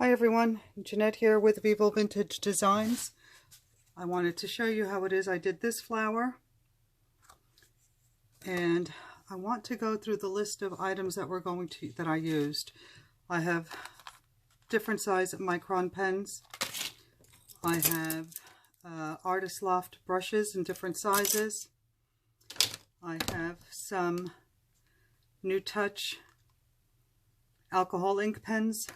Hi everyone, Jeanette here with Vivo Vintage Designs. I wanted to show you how it is I did this flower, and I want to go through the list of items that I used. I have different size micron pens. I have Artist Loft brushes in different sizes. I have some New Touch alcohol ink pens.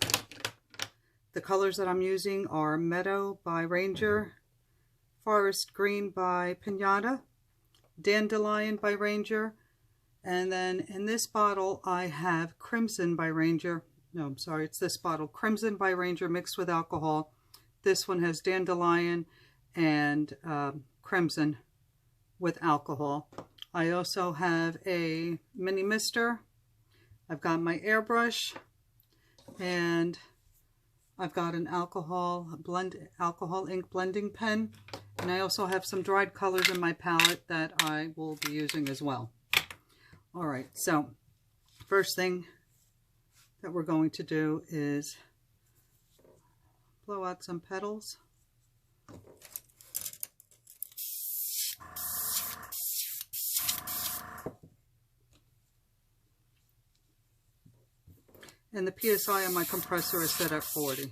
The colors that I'm using are Meadow by Ranger, Forest Green by Pinata, Dandelion by Ranger, and then in this bottle I have Crimson by Ranger. No, I'm sorry, it's this bottle. Crimson by Ranger mixed with alcohol. This one has Dandelion and Crimson with alcohol. I also have a mini mister. I've got my airbrush, and I've got an alcohol ink blending pen, and I also have some dried colors in my palette that I will be using as well. All right, so first thing that we're going to do is blow out some petals. And the PSI on my compressor is set at 40.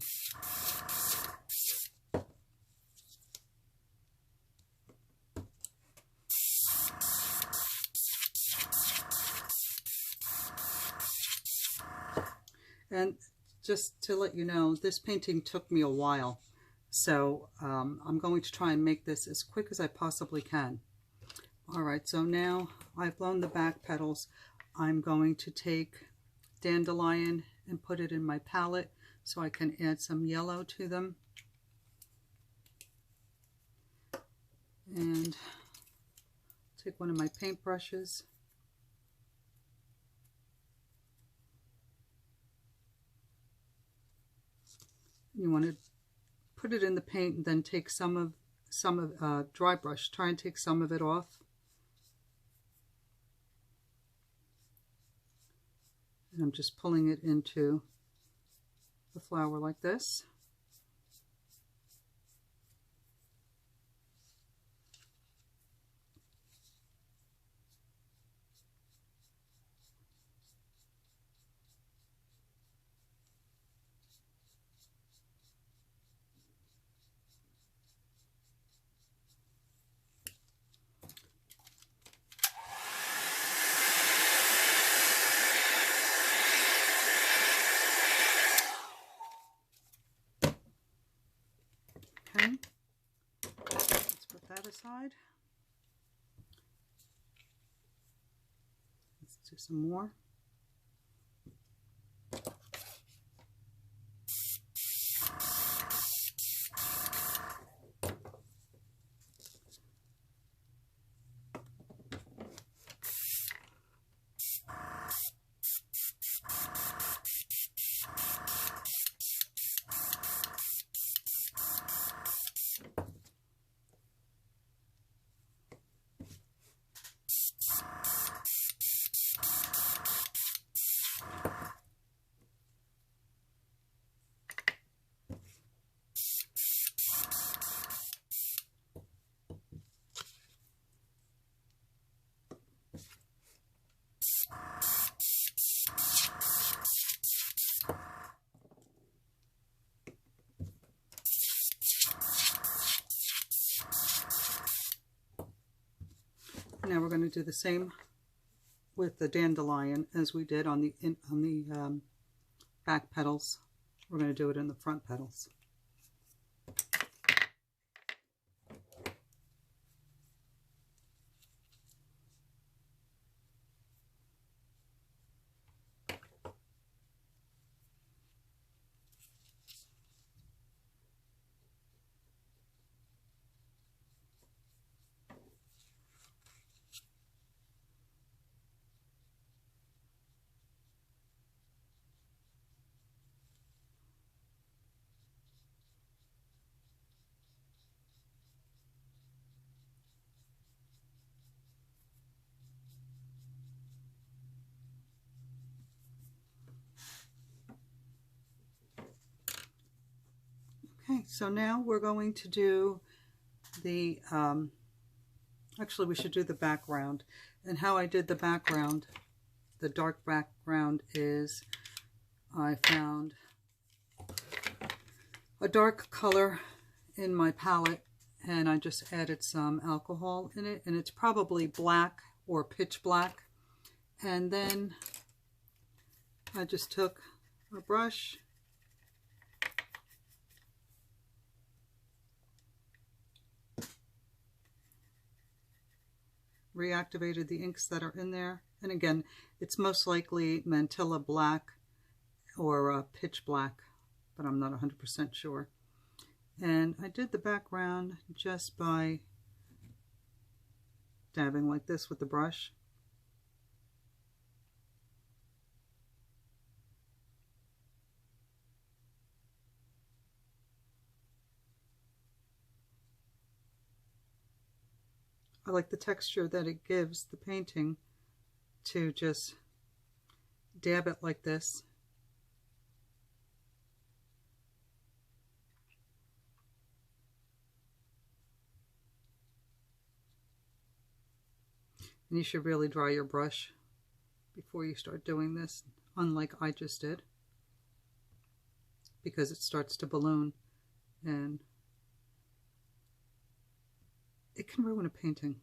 And just to let you know, this painting took me a while. So I'm going to try and make this as quick as I possibly can. All right, so now I've blown the back petals. I'm going to take Dandelion and put it in my palette so I can add some yellow to them. And take one of my paintbrushes. You want to put it in the paint and then take some of dry brush. Try and take some of it off. And I'm just pulling it into the flower like this. Okay, let's put that aside. Let's do some more. Now we're going to do the same with the dandelion as we did on the back petals. We're going to do it in the front petals. Okay, so now we're going to do the, actually we should do the background. And how I did the background, the dark background, is I found a dark color in my palette and I just added some alcohol in it, and it's probably black or pitch black. And then I just took a brush reactivated the inks that are in there, and again it's most likely Mantilla black or pitch black, but I'm not 100% sure. And I did the background just by dabbing like this with the brush. I like the texture that it gives the painting to just dab it like this. And you should really dry your brush before you start doing this, unlike I just did, because it starts to balloon and it can ruin a painting.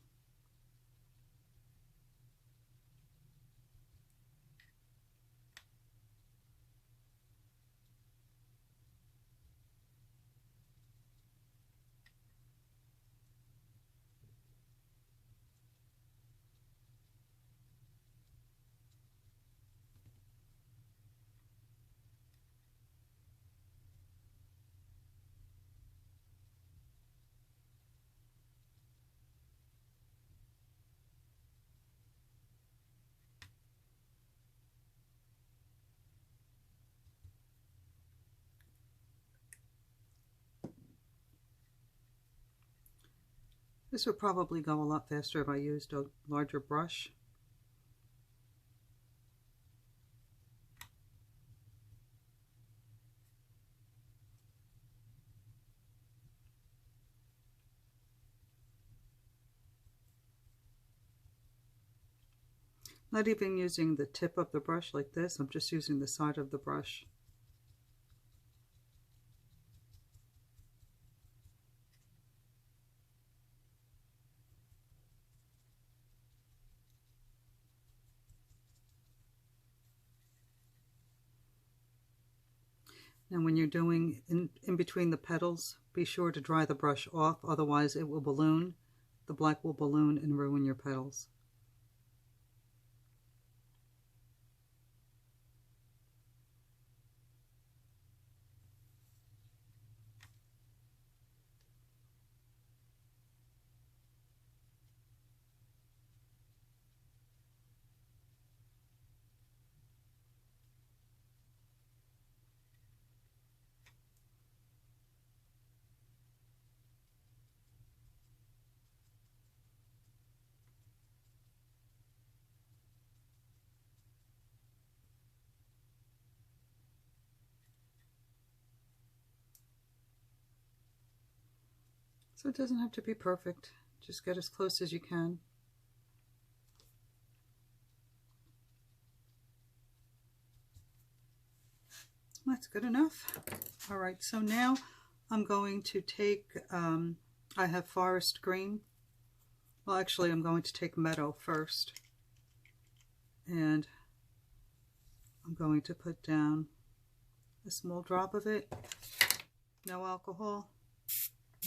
This would probably go a lot faster if I used a larger brush. Not even using the tip of the brush like this, I'm just using the side of the brush. And when you're doing in between the petals, be sure to dry the brush off, otherwise it will balloon. The black will balloon and ruin your petals. So it doesn't have to be perfect. Just get as close as you can. That's good enough. All right, so now I'm going to take, I have forest green. Well, actually, I'm going to take meadow first. And I'm going to put down a small drop of it, no alcohol.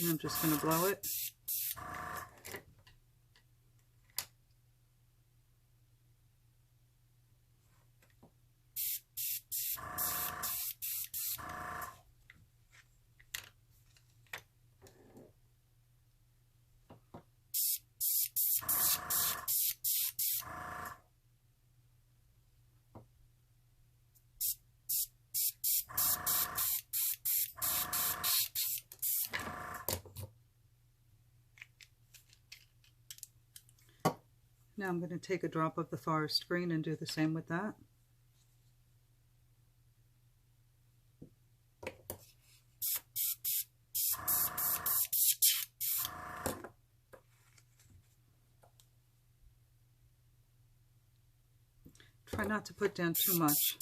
And I'm just going to blow it. Now I'm going to take a drop of the forest green and do the same with that. not to put down too much.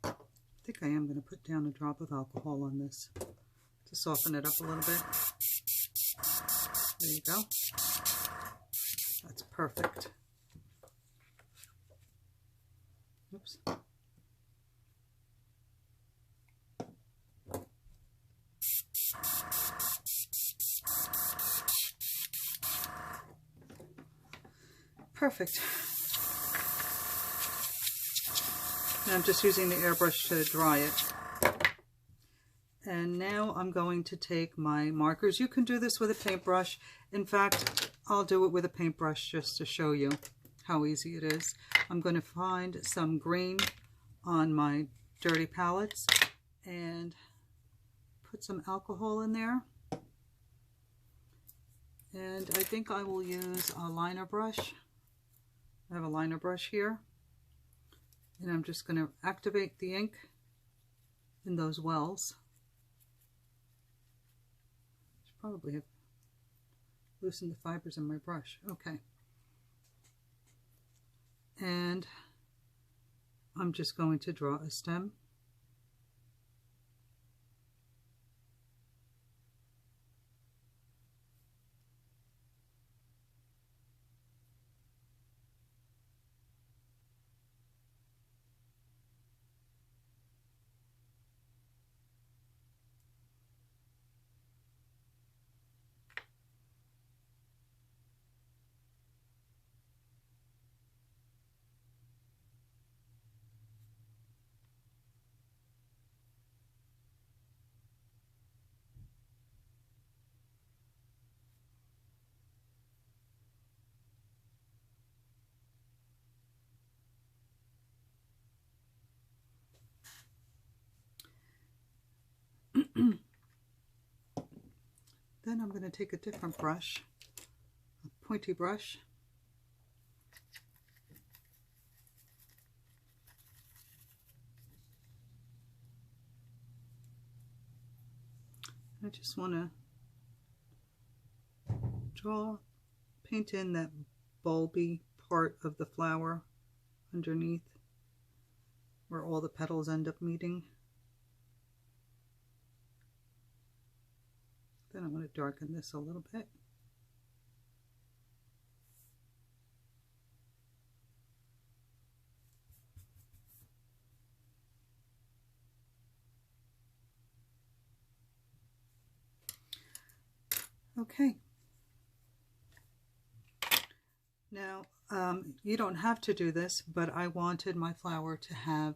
I think I am going to put down a drop of alcohol on this to soften it up a little bit. There you go. That's perfect. Oops. Perfect. And I'm just using the airbrush to dry it. And now I'm going to take my markers. You can do this with a paintbrush. In fact, I'll do it with a paintbrush just to show you how easy it is. I'm going to find some green on my dirty palettes and put some alcohol in there. And I think I will use a liner brush. I have a liner brush here. And I'm just going to activate the ink in those wells. Should probably have loosened the fibers in my brush. Okay. And I'm just going to draw a stem. Then I'm going to take a different brush, a pointy brush. I just want to paint in that bulby part of the flower underneath where all the petals end up meeting. Then I'm going to darken this a little bit. Okay. Now, you don't have to do this, but I wanted my flower to have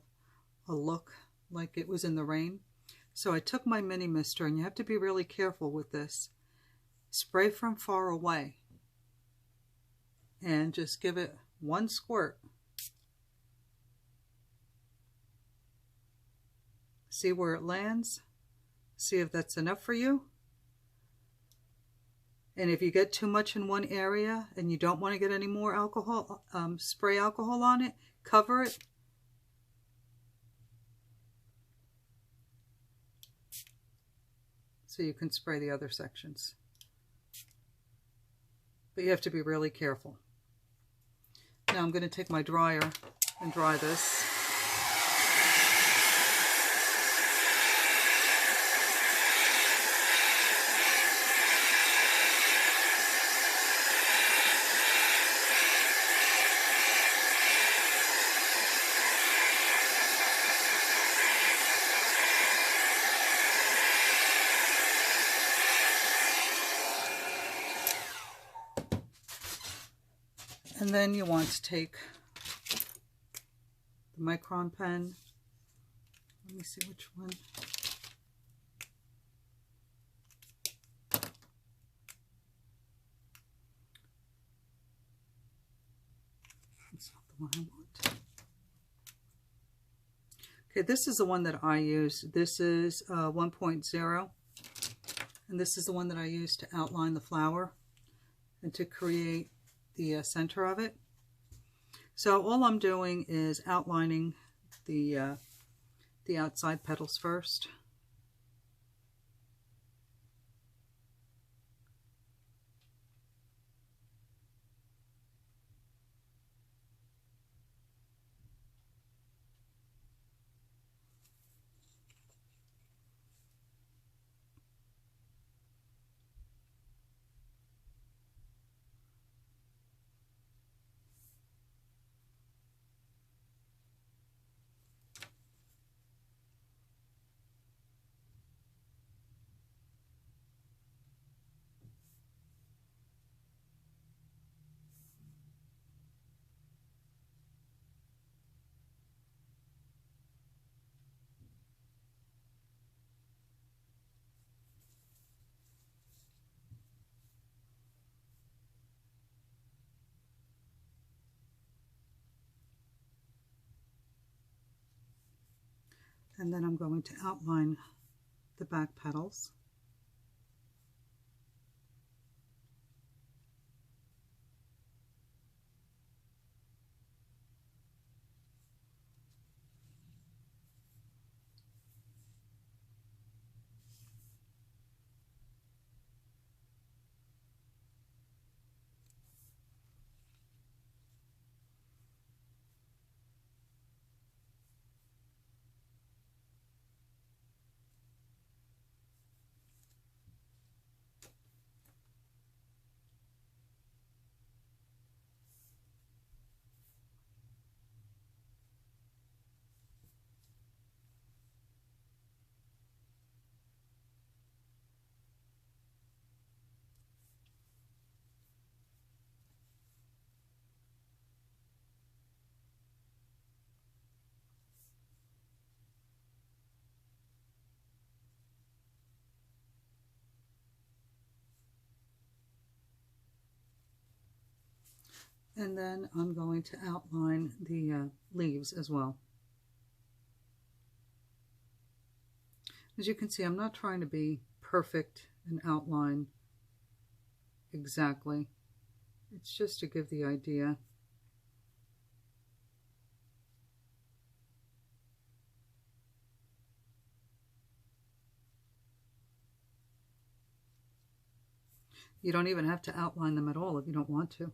a look like it was in the rain. So I took my mini mister, and you have to be really careful with this. Spray from far away and just give it one squirt. See where it lands. See if that's enough for you. And if you get too much in one area and you don't want to get any more alcohol, spray alcohol on it, cover it. So you can spray the other sections. But you have to be really careful. Now I'm going to take my dryer and dry this. And then you want to take the micron pen. Let me see which one. That's not the one I want. Okay, this is the one that I use. This is 1.0. And this is the one that I use to outline the flower and to create the center of it. So all I'm doing is outlining the the outside petals first. And then I'm going to outline the back petals. And then I'm going to outline the leaves as well. As you can see, I'm not trying to be perfect and outline exactly. It's just to give the idea. You don't even have to outline them at all if you don't want to.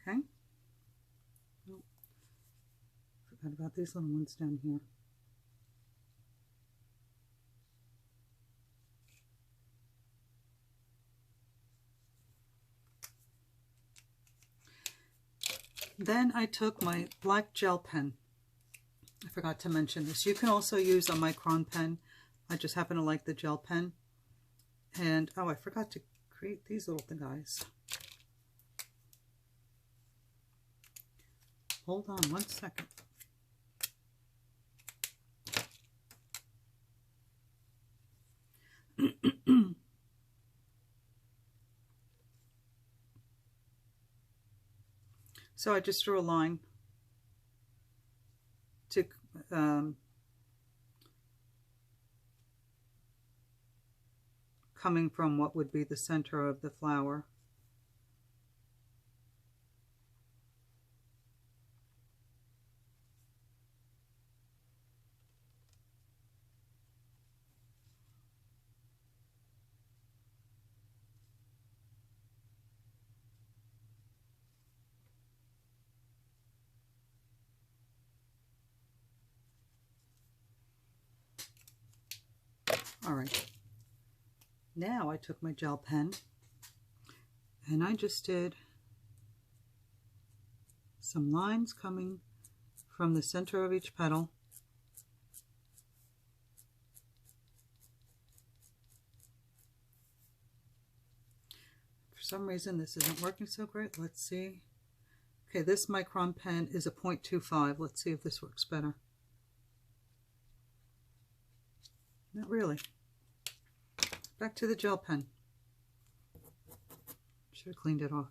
Okay. Oh, forgot about these little ones down here. Then I took my black gel pen. I forgot to mention this. You can also use a micron pen. I just happen to like the gel pen. And, oh, I forgot to create these little guys. Hold on one second. So I just drew a line to coming from what would be the center of the flower. All right. Now I took my gel pen and I just did some lines coming from the center of each petal. For some reason this isn't working so great. Let's see. Okay, this micron pen is a 0.25. Let's see if this works better. Not really. Back to the gel pen. Should have cleaned it off.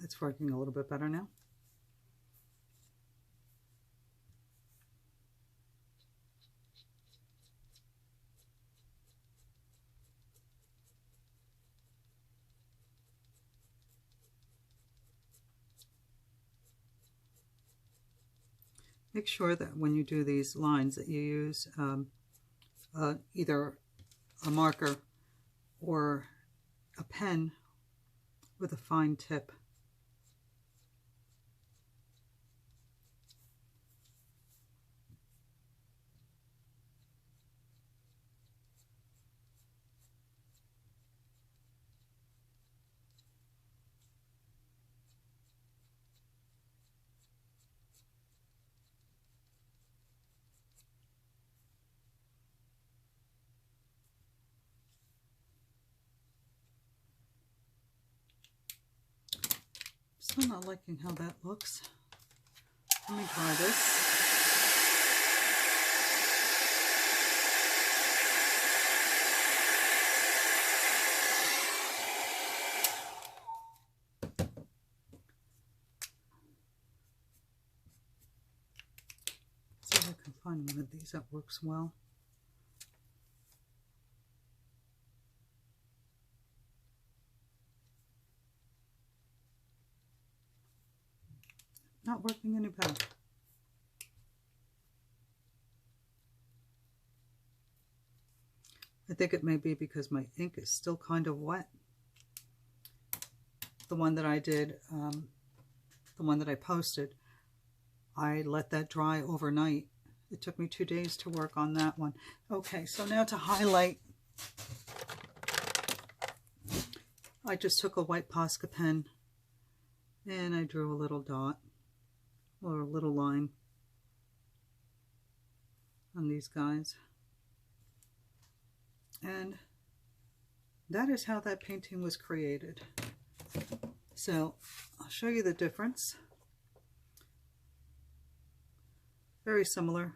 It's working a little bit better now. Make sure that when you do these lines that you use either a marker or a pen with a fine tip. Still not liking how that looks. Let me try this. See if I can find one of these that works well. Not working any better. I think it may be because my ink is still kind of wet. The one that I did, the one that I posted, I let that dry overnight. It took me 2 days to work on that one. Okay, so now to highlight, I just took a white Posca pen and I drew a little dot or a little line on these guys. And that is how that painting was created. So I'll show you the difference. Very similar.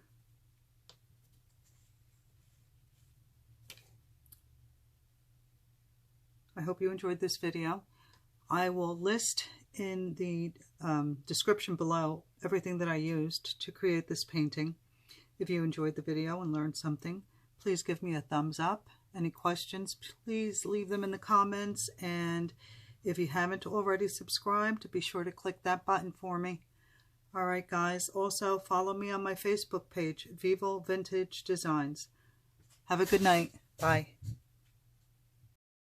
I hope you enjoyed this video. I will list in the description below everything that I used to create this painting. If you enjoyed the video and learned something, please give me a thumbs up. Any questions, please leave them in the comments. And if you haven't already subscribed, be sure to click that button for me. Alright guys, also follow me on my Facebook page, Vivo Vintage Designs. Have a good night. Bye.